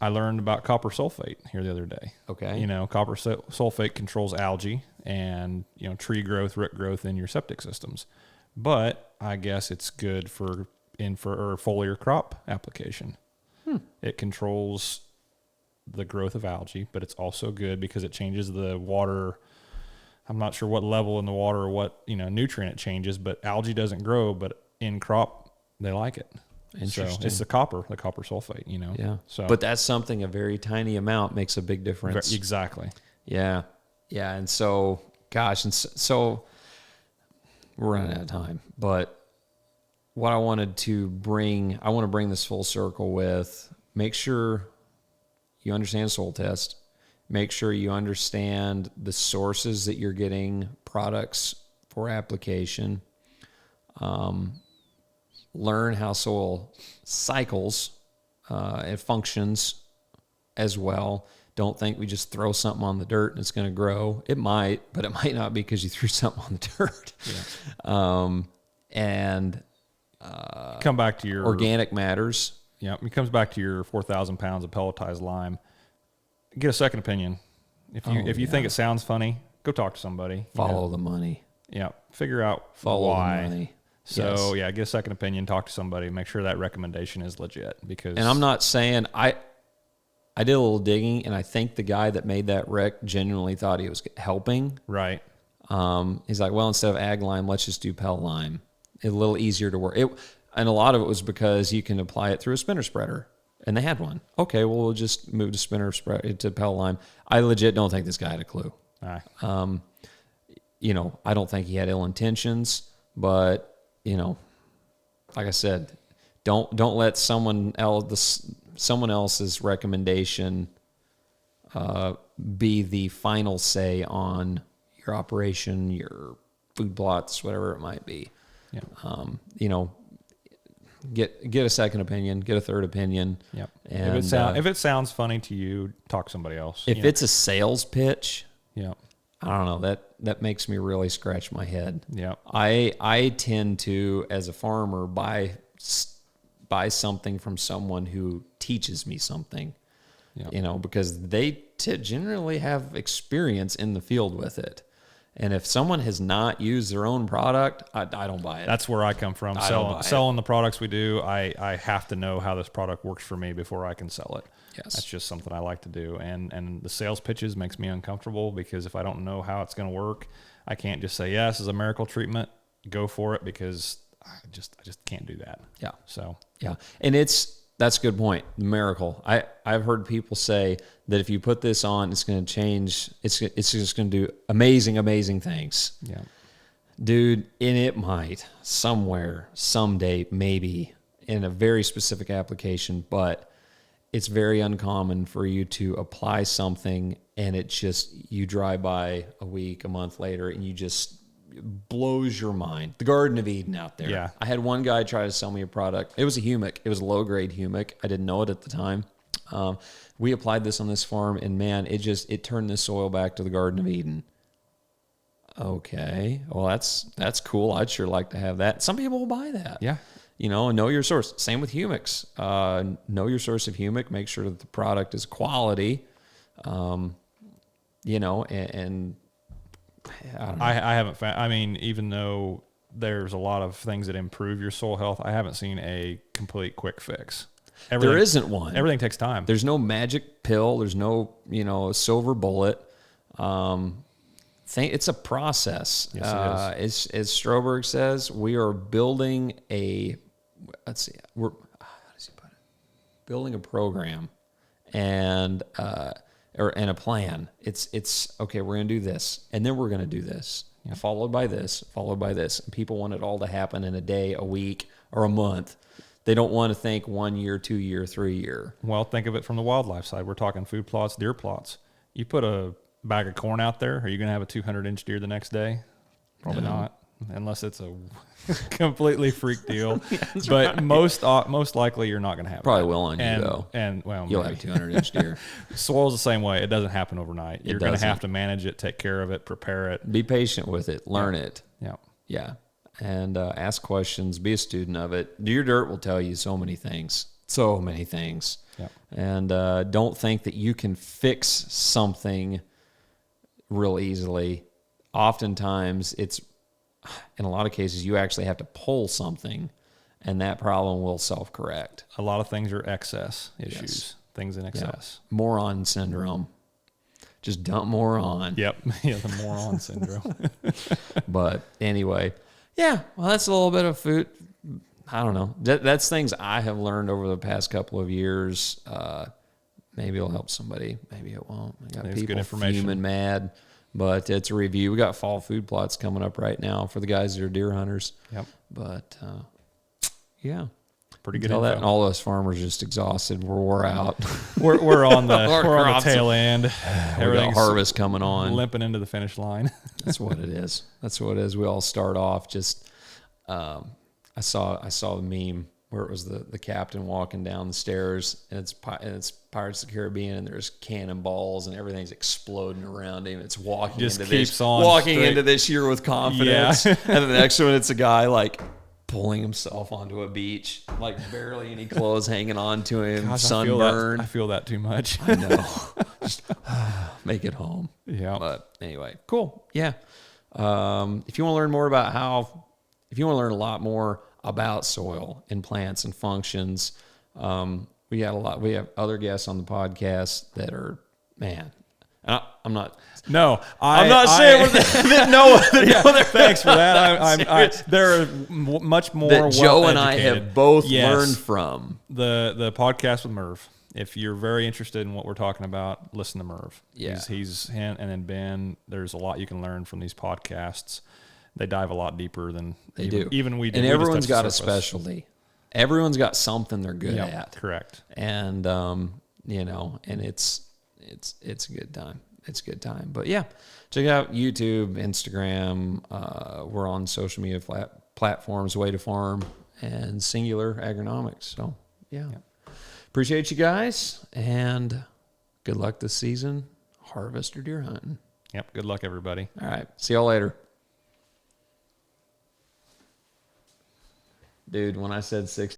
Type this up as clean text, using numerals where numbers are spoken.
I learned about copper sulfate here the other day. Okay. You know, copper sulfate controls algae and, you know, tree growth, root growth in your septic systems. But I guess it's good for foliar crop application. It controls the growth of algae, but it's also good because it changes the water. I'm not sure what level in the water or what, you know, nutrient it changes, but algae doesn't grow, but in crop, they like it. Interesting. So it's the copper sulfate, you know. Yeah. So, but that's something, a very tiny amount makes a big difference. Exactly. Yeah. Yeah. And so, gosh, so we're running out of time, but what I want to bring this full circle with, make sure you understand soil test, make sure you understand the sources that you're getting products for application, learn how soil cycles and functions as well. Don't think we just throw something on the dirt and it's going to grow. It might, but it might not be because you threw something on the dirt. Yeah. Come back to your organic matters. Yeah, it comes back to your 4,000 pounds of pelletized lime. Get a second opinion. If you think it sounds funny, go talk to somebody. Follow the money. Yeah, figure out Follow why. the money. So get a second opinion, talk to somebody, make sure that recommendation is legit. Because, and I'm not saying I did a little digging, and I think the guy that made that rec genuinely thought he was helping. Right. He's like, well, instead of ag lime, let's just do pellet lime. It's a little easier to work. And a lot of it was because you can apply it through a spinner spreader, and they had one. Okay, well, we'll just move to spinner spread to pellet lime. I legit don't think this guy had a clue. You know, I don't think he had ill intentions, but you know, like I said, don't let someone else's recommendation be the final say on your operation, your food plots, whatever it might be. Yeah. You know, get a second opinion, get a third opinion. Yep. And if it sounds funny to you, talk to somebody else. If it's a sales pitch, yeah, I don't know, that makes me really scratch my head. Yeah. I tend to, as a farmer, buy something from someone who teaches me something. Yeah. You know, because they generally have experience in the field with it. And if someone has not used their own product, I don't buy it. That's where I come from. Selling the products we do, I have to know how this product works for me before I can sell it. Yes. That's just something I like to do. And the sales pitches makes me uncomfortable because if I don't know how it's going to work, I can't just say, yeah, this is a miracle treatment, go for it, because I just can't do that. Yeah. So, yeah. And that's a good point. The miracle. I've heard people say that if you put this on, it's going to change. It's just going to do amazing, amazing things. Yeah. Dude, and it might somewhere, someday, maybe in a very specific application, but it's very uncommon for you to apply something and it just, you drive by a week, a month later, and you just blows your mind. The Garden of Eden out there. Yeah. I had one guy try to sell me a product. It was a humic. It was a low-grade humic. I didn't know it at the time. We applied this on this farm, and man, it turned the soil back to the Garden of Eden. Okay, well, that's cool. I'd sure like to have that. Some people will buy that. Yeah. You know, and know your source. Same with humics. Know your source of humic. Make sure that the product is quality. You know, and I don't know. I haven't found, I mean, even though there's a lot of things that improve your soil health, I haven't seen a complete quick fix. There isn't one. Everything takes time. There's no magic pill. There's no, silver bullet. It's a process. Yes, it is. As Stroberg says, we are building how does he put it? Building a program and a plan. It's okay, we're going to do this, and then we're going to do this, followed by this. And people want it all to happen in a day, a week, or a month. They don't want to think 1 year, 2 year, 3 year. Well, think of it from the wildlife side. We're talking food plots, deer plots. You put a bag of corn out there, are you going to have a 200-inch deer the next day? Probably not, unless it's a completely freak deal. But right. most likely you're not going to have Probably that. will on you, though. And, well, you'll maybe. have a 200-inch deer. Soil's the same way. It doesn't happen overnight. You're going to have to manage it, take care of it, prepare it. Be patient with it. Learn it. Yeah. Yeah. And ask questions. Be a student of it. Your dirt will tell you so many things. So many things. Yep. And don't think that you can fix something real easily. Oftentimes, in a lot of cases, you actually have to pull something, and that problem will self-correct. A lot of things are excess issues, Yes. things in excess. Yeah. Moron syndrome. Just dump more on. Yep. Yeah, the moron syndrome. But anyway, yeah, well, that's a little bit of food. I don't know. That's things I have learned over the past couple of years. Maybe it'll help somebody. Maybe it won't. I got people good information. fuming mad, but it's a review. We got fall food plots coming up right now for the guys that are deer hunters. Yep. But yeah, Pretty good tell info. that, and all us farmers are just exhausted. We're wore out. We're on the tail end. We got Everything's harvest coming on. limping into the finish line. That's what it is. That's what it is. We all start off just. I saw the meme where it was the captain walking down the stairs, and it's Pirates of the Caribbean, and there's cannonballs and everything's exploding around him. It's walking Just into keeps this on walking straight. into this year with confidence, Yeah. and then the next one it's a guy like pulling himself onto a beach, like barely any clothes hanging on to him, Gosh, sunburned. I feel that too much. I know. Just make it home. Yeah. But anyway, cool. Yeah. If you want to learn more about if you want to learn a lot more about soil and plants and functions, we have other guests on the podcast that are, man, I'm not. No, I'm not saying that no. Thanks for that. They're much more that Joe and I well-educated. have both Yes. learned from. The podcast with Merv. If you're very interested in what we're talking about, listen to Merv. Yeah. He's and then Ben. There's a lot you can learn from these podcasts. They dive a lot deeper than They even, do. even we do. And We just everyone's touch the got a surface. specialty. Everyone's got something they're good Yep, at. correct. And and it's a good time. It's a good time. But yeah, check out YouTube, Instagram. We're on social media platforms, Way to Farm and Singular Agronomics. So yeah. Appreciate you guys, and good luck this season. Harvest or deer hunting. Yep. Good luck, everybody. All right. See y'all later. Dude, when I said 6